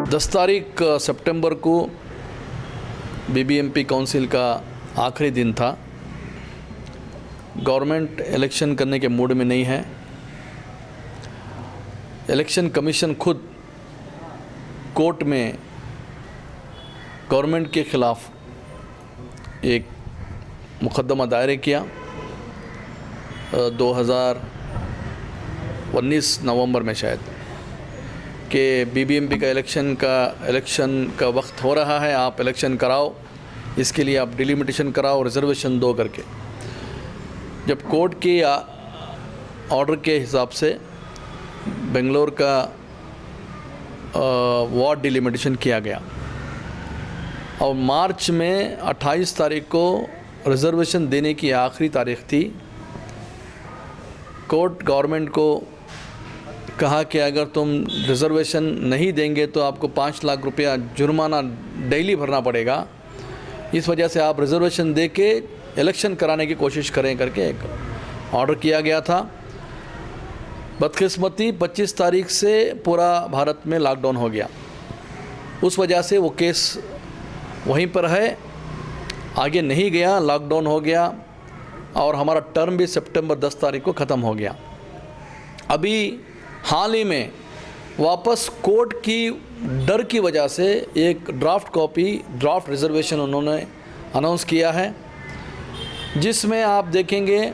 10 तारीख सितंबर को BBMP council का आखिरी दिन था। गवर्नमेंट इलेक्शन करने के मूड में नहीं है। इलेक्शन कमीशन खुद कोर्ट में गवर्नमेंट के ख़िलाफ़ एक मुकदमा दायर किया 2019 नवंबर में शायद, कि बीबीएमपी का इलेक्शन का वक्त हो रहा है, आप इलेक्शन कराओ, इसके लिए आप डिलिमिटेशन कराओ, रिजर्वेशन दो करके। जब कोर्ट के ऑर्डर के हिसाब से बेंगलोर का वार्ड डिलिमिटेशन किया गया और मार्च में 28 तारीख को रिजर्वेशन देने की आखिरी तारीख थी। कोर्ट गवर्नमेंट को कहा कि अगर तुम रिजर्वेशन नहीं देंगे तो आपको 5 लाख रुपया जुर्माना डेली भरना पड़ेगा, इस वजह से आप रिजर्वेशन दे के इलेक्शन कराने की कोशिश करें करके एक ऑर्डर किया गया था। बदकिस्मती 25 तारीख से पूरा भारत में लॉकडाउन हो गया, उस वजह से वो केस वहीं पर है, आगे नहीं गया, लॉकडाउन हो गया और हमारा टर्म भी सितंबर 10 तारीख को ख़त्म हो गया। अभी हाल ही में वापस कोर्ट की डर की वजह से एक ड्राफ्ट रिजर्वेशन उन्होंने अनाउंस किया है, जिसमें आप देखेंगे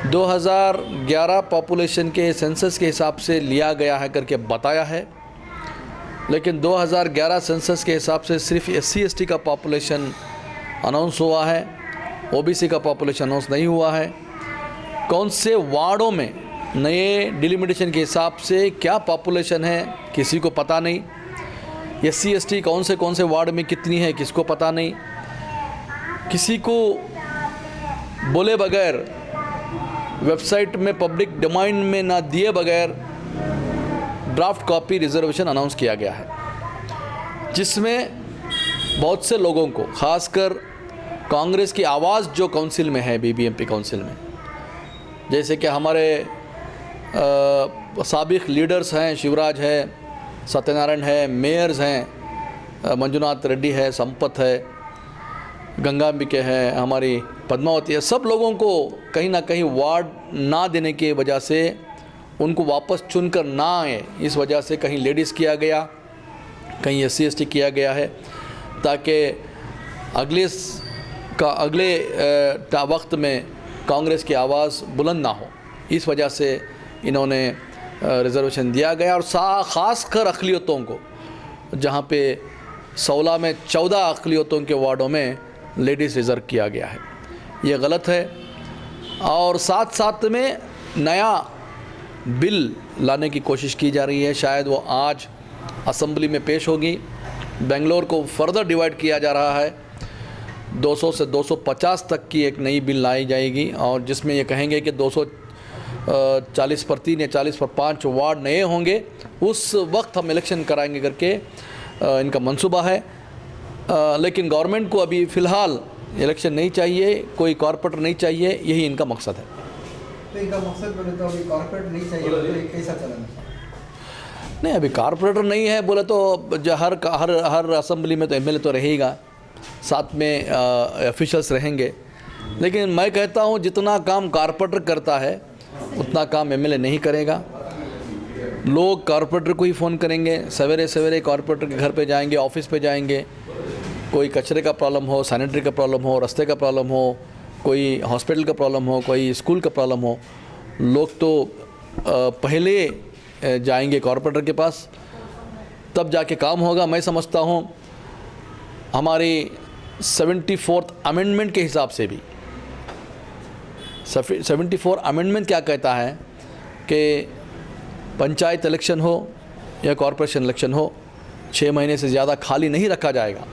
2011 पॉपुलेशन के सेंसस के हिसाब से लिया गया है करके बताया है, लेकिन 2011 सेंसस के हिसाब से सिर्फ SC/ST का पॉपुलेशन अनाउंस हुआ है, OBC का पॉपुलेशन अनाउंस नहीं हुआ है। कौन से वार्डों में नए डिलिमिटेशन के हिसाब से क्या पॉपुलेशन है किसी को पता नहीं। SC/ST कौन से वार्ड में कितनी है किसको पता नहीं। किसी को बोले बगैर, वेबसाइट में पब्लिक डोमेन में ना दिए बगैर ड्राफ्ट कॉपी रिजर्वेशन अनाउंस किया गया है, जिसमें बहुत से लोगों को, खासकर कांग्रेस की आवाज़ जो काउंसिल में है, बीबीएमपी काउंसिल में, जैसे कि हमारे साबिक लीडर्स हैं, शिवराज है, सत्यनारायण है, मेयर्स हैं, मंजुनाथ रेड्डी है, संपत है, गंगांबिके है, हमारी पद्मावती है, सब लोगों को कहीं ना कहीं वार्ड ना देने की वजह से उनको वापस चुनकर ना आए, इस वजह से कहीं लेडीज़ किया गया, कहीं SC/ST किया गया है, ताकि अगले वक्त में कांग्रेस की आवाज़ बुलंद ना हो, इस वजह से इन्होंने रिजर्वेशन दिया गया। और ख़ासकर अक़लियतों को, जहाँ पे 16 में 14 अक़लियतों के वार्डों में लेडीज़ रिज़र्व किया गया है, ये गलत है। और साथ में नया बिल लाने की कोशिश की जा रही है, शायद वो आज असेंबली में पेश होगी। बेंगलोर को फर्दर डिवाइड किया जा रहा है, 200 से 250 तक की एक नई बिल लाई जाएगी, और जिसमें ये कहेंगे कि 240 पर 3 या 40 पर 5 वार्ड नए होंगे, उस वक्त हम इलेक्शन कराएंगे करके इनका मंसूबा है। लेकिन गवर्नमेंट को अभी फ़िलहाल इलेक्शन नहीं चाहिए, कोई कॉर्पोरेटर नहीं चाहिए, यही इनका मकसद है। तो इनका मकसद बोले तो अभी कॉर्पोरेटर नहीं चाहिए, तो ये कैसा चलन? नहीं, अभी कॉर्पोरेटर नहीं है बोले तो हर असेंबली में तो MLA तो रहेगा, साथ में ऑफिशियल्स रहेंगे। लेकिन मैं कहता हूँ जितना काम कॉर्पोरेटर करता है उतना काम MLA नहीं करेगा। लोग कॉर्पोरेटर को ही फ़ोन करेंगे, सवेरे कॉर्पोरेटर के घर पे जाएंगे, ऑफिस पे जाएंगे, कोई कचरे का प्रॉब्लम हो, सैनिटरी का प्रॉब्लम हो, रास्ते का प्रॉब्लम हो, कोई हॉस्पिटल का प्रॉब्लम हो, कोई स्कूल का प्रॉब्लम हो, लोग तो पहले जाएंगे कॉर्पोरेटर के पास, तब जाके काम होगा। मैं समझता हूँ हमारी 74th अमेंडमेंट के हिसाब से भी 74 अमेंडमेंट क्या कहता है कि पंचायत इलेक्शन हो या कॉरपोरेशन इलेक्शन हो, 6 महीने से ज़्यादा खाली नहीं रखा जाएगा।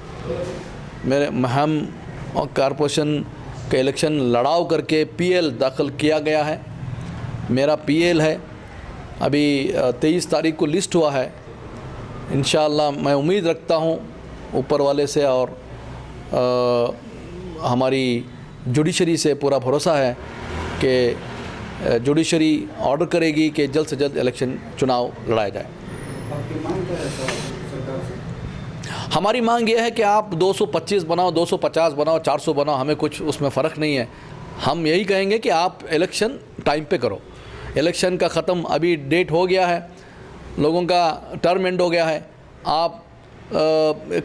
हम कॉरपोरेशन का इलेक्शन लड़ाव करके PL दाखिल किया गया है, मेरा PL है, अभी 23 तारीख को लिस्ट हुआ है। इंशाअल्लाह मैं उम्मीद रखता हूँ ऊपर वाले से और हमारी जुडिशरी से पूरा भरोसा है कि जुडिशरी ऑर्डर करेगी कि जल्द से जल्द इलेक्शन चुनाव लड़ाया जाए। आपकी मांग क्या है सर? हमारी मांग ये है कि आप 225 बनाओ, 250 बनाओ, 400 बनाओ, हमें कुछ उसमें फ़र्क नहीं है। हम यही कहेंगे कि आप इलेक्शन टाइम पे करो। इलेक्शन का ख़त्म अभी डेट हो गया है, लोगों का टर्म एंड हो गया है, आप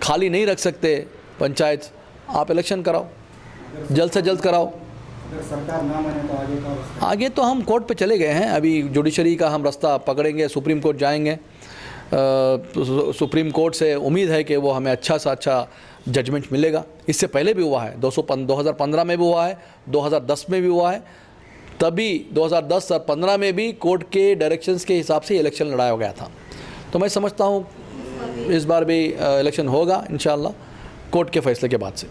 खाली नहीं रख सकते पंचायत, आप इलेक्शन कराओ, जल्द से जल्द कराओ। अगर सरकार ना माने तो आगे का रास्ता? आगे तो हम कोर्ट पे चले गए हैं, अभी जुडिशरी का हम रास्ता पकड़ेंगे, सुप्रीम कोर्ट जाएंगे। सुप्रीम कोर्ट से उम्मीद है कि वो हमें अच्छा सा अच्छा जजमेंट मिलेगा। इससे पहले भी हुआ है, 2015 में भी हुआ है, 2010 में भी हुआ है, तभी 2010 और 15 में भी कोर्ट के डायरेक्शंस के हिसाब से इलेक्शन लड़ाया गया था। तो मैं समझता हूँ इस बार भी इलेक्शन होगा इंशाअल्लाह कोर्ट के फैसले के बाद से।